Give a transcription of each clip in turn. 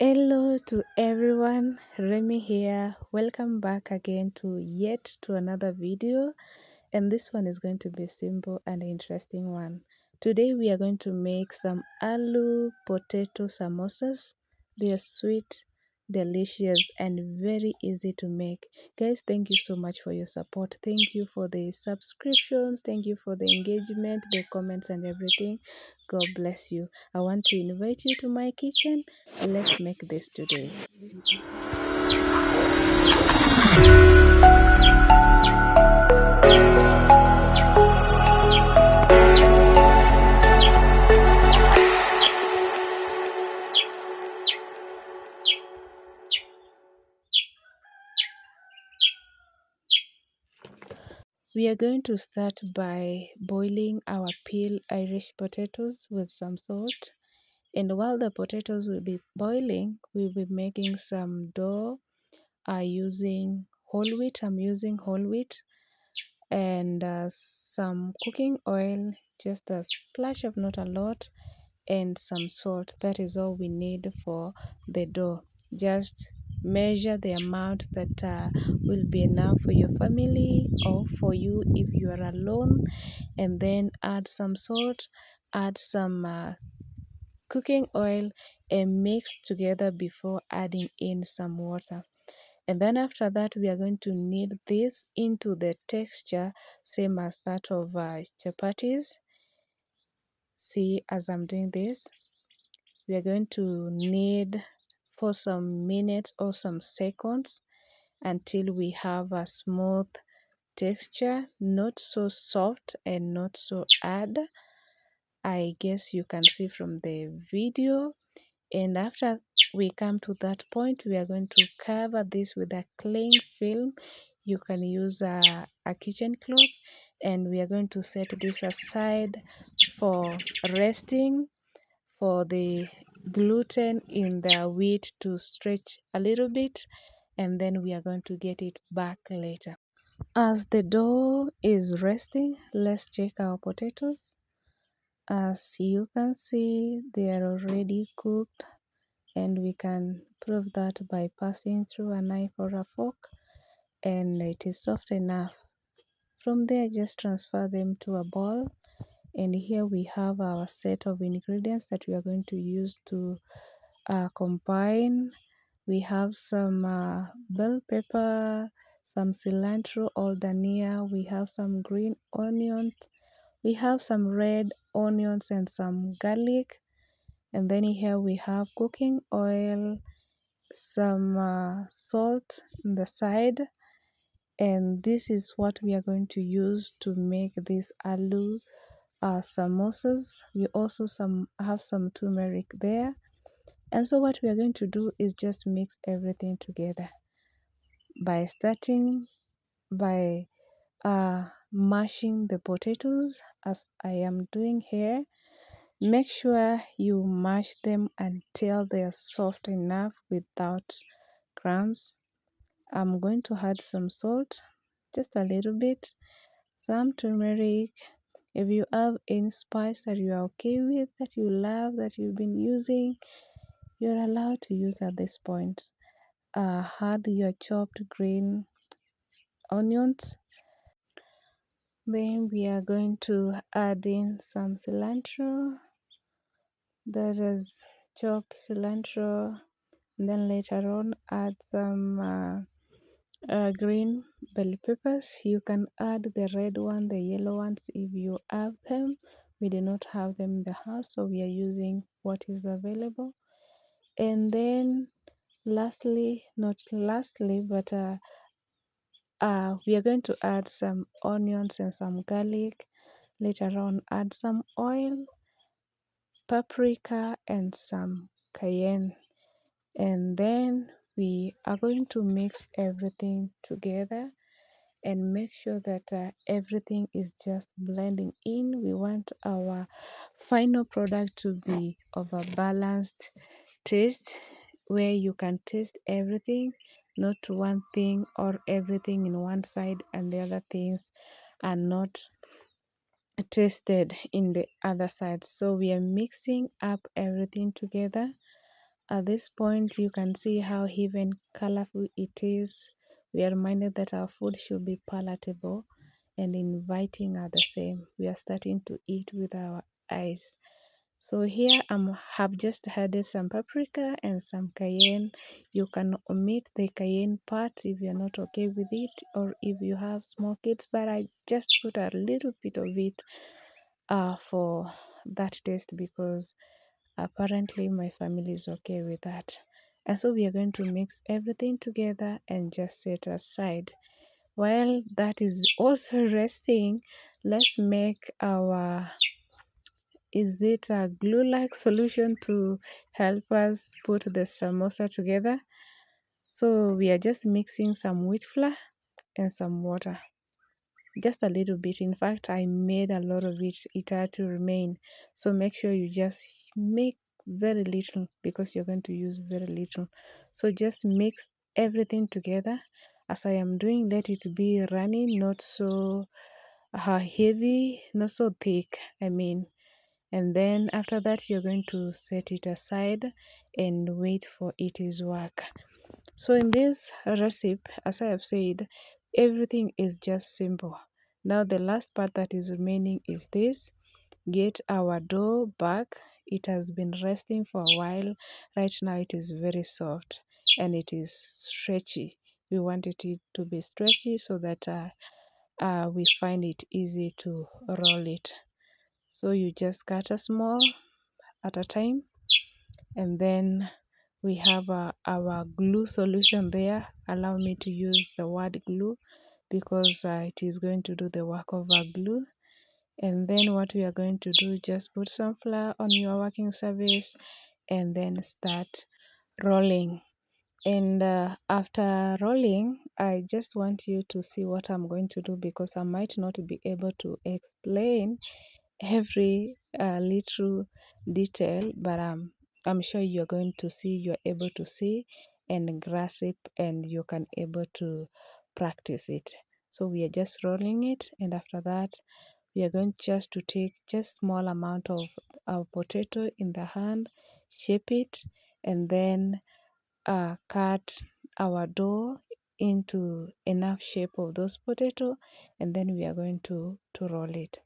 Hello to everyone, Remy here. Welcome back again to another video, and this one is going to be simple and interesting one. Today we are going to make some aloo potato samosas. They are sweet, delicious, and very easy to make. Guys, thank you so much for your support. Thank you for the subscriptions. Thank you for the engagement, the comments, and everything. God bless you. I want to invite you to my kitchen. Let's make this today. We are going to start by boiling our peel Irish potatoes with some salt. And while the potatoes will be boiling, we'll be making some dough using whole wheat. I'm using whole wheat and some cooking oil, just a splash of, not a lot, and some salt. That is all we need for the dough. Just measure the amount that will be enough for your family or for you if you are alone, and then add some salt, add some cooking oil, and mix together before adding in some water. And then after that, we are going to knead this into the texture same as that of chapatis. See, as I'm doing this, we are going to knead for some minutes or some seconds until we have a smooth texture, not so soft and not so hard. I guess you can see from the video. And after we come to that point, we are going to cover this with a cling film. You can use a kitchen cloth, and we are going to set this aside for resting, for the gluten in the wheat to stretch a little bit, and then we are going to get it back later. As the dough is resting, let's check our potatoes. As you can see, they are already cooked, and we can prove that by passing through a knife or a fork, and it is soft enough. From there, just transfer them to a bowl, and here we have our set of ingredients that we are going to use to combine. We have some bell pepper, some cilantro or dania, we have some green onions, we have some red onions and some garlic, and then here we have cooking oil, some salt on the side, and this is what we are going to use to make this aloo samosas. We also have some turmeric there, and so what we are going to do is just mix everything together by starting by mashing the potatoes as I am doing here. Make sure you mash them until they are soft enough without crumbs. I'm going to add some salt, just a little bit, some turmeric. If you have any spice that you are okay with, that you love, that you've been using, you're allowed to use at this point. Add your chopped green onions. Then we are going to add in some cilantro, that is chopped cilantro. And then later on add some green bell peppers. You can add the red one, the yellow ones if you have them. We do not have them in the house, so we are using what is available. And then lastly, not lastly, but we are going to add some onions and some garlic. Later on, add some oil, paprika, and some cayenne. And then we are going to mix everything together and make sure that everything is just blending in. We want our final product to be of a balanced taste, where you can taste everything, not one thing or everything in one side and the other things are not tasted in the other side. So we are mixing up everything together At this point, you can see how even colorful it is. We are reminded that our food should be palatable and inviting at the same. We are starting to eat with our eyes. So here I have just added some paprika and some cayenne. You can omit the cayenne part if you're not okay with it, or if you have small kids, but I just put a little bit of it for that taste, because apparently my family is okay with that. And so we are going to mix everything together and just set aside. While that is also resting, let's make our, is it a glue-like solution to help us put the samosa together? So we are just mixing some wheat flour and some water. Just a little bit. In fact, I made a lot of it. It had to remain. So make sure you just make very little, because you're going to use very little. So just mix everything together. As I am doing, let it be runny, not so heavy, not so thick. And then after that, you're going to set it aside and wait for its work. So in this recipe, as I have said, everything is just simple. Now the last part that is remaining is this. Get our dough back. It has been resting for a while. Right now it is very soft and it is stretchy. We want it to be stretchy so that we find it easy to roll it. So you just cut a small at a time, and then we have our glue solution there. Allow me to use the word glue because it is going to do the work of a glue. And then what we are going to do, just put some flour on your working surface and then start rolling. And after rolling, I just want you to see what I'm going to do, because I might not be able to explain every little detail, but I'm sure you're going to see, you're able to see and grasp it, and you can able to practice it. So we are just rolling it, and after that we are going just to take just small amount of our potato in the hand, shape it, and then cut our dough into enough shape of those potato, and then we are going to roll it.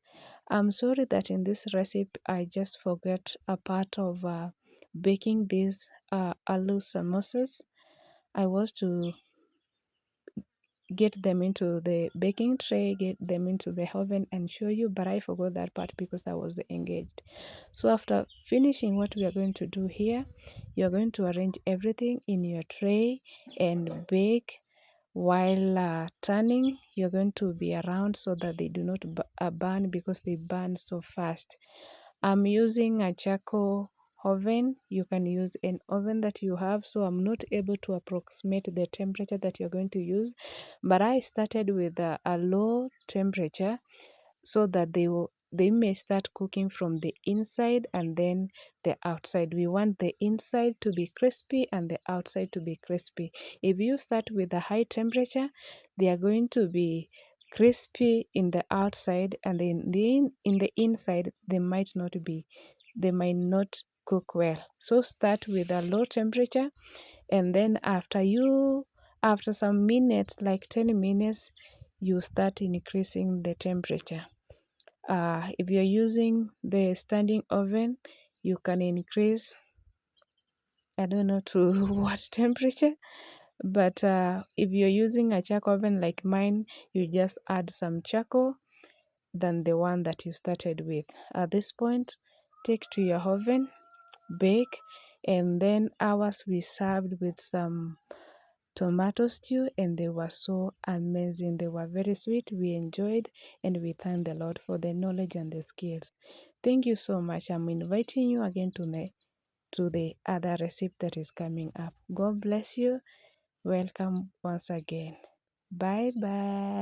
I'm sorry that in this recipe I just forgot a part of baking these aloo samosas. I was to get them into the baking tray, get them into the oven and show you, but I forgot that part because I was engaged. So after finishing, what we are going to do here, you're going to arrange everything in your tray and bake. While turning, you're going to be around so that they do not burn, because they burn so fast. I'm using a charcoal oven. You can use an oven that you have, so I'm not able to approximate the temperature that you're going to use, but I started with a low temperature so that they may start cooking from the inside and then the outside. We want the inside to be crispy and the outside to be crispy. If you start with a high temperature, they are going to be crispy in the outside, and then in the inside they might not cook well. So start with a low temperature, and then after some minutes, like 10 minutes, you start increasing the temperature. If you're using the standing oven, you can increase, I don't know to what temperature, but if you're using a charcoal oven like mine, you just add some charcoal than the one that you started with. At this point, take to your oven, bake, and then ours we served with some tomato stew, and they were so amazing. They were very sweet. We enjoyed, and we thank the Lord for the knowledge and the skills. Thank you so much. I'm inviting you again to the other recipe that is coming up. God bless you. Welcome once again. Bye bye.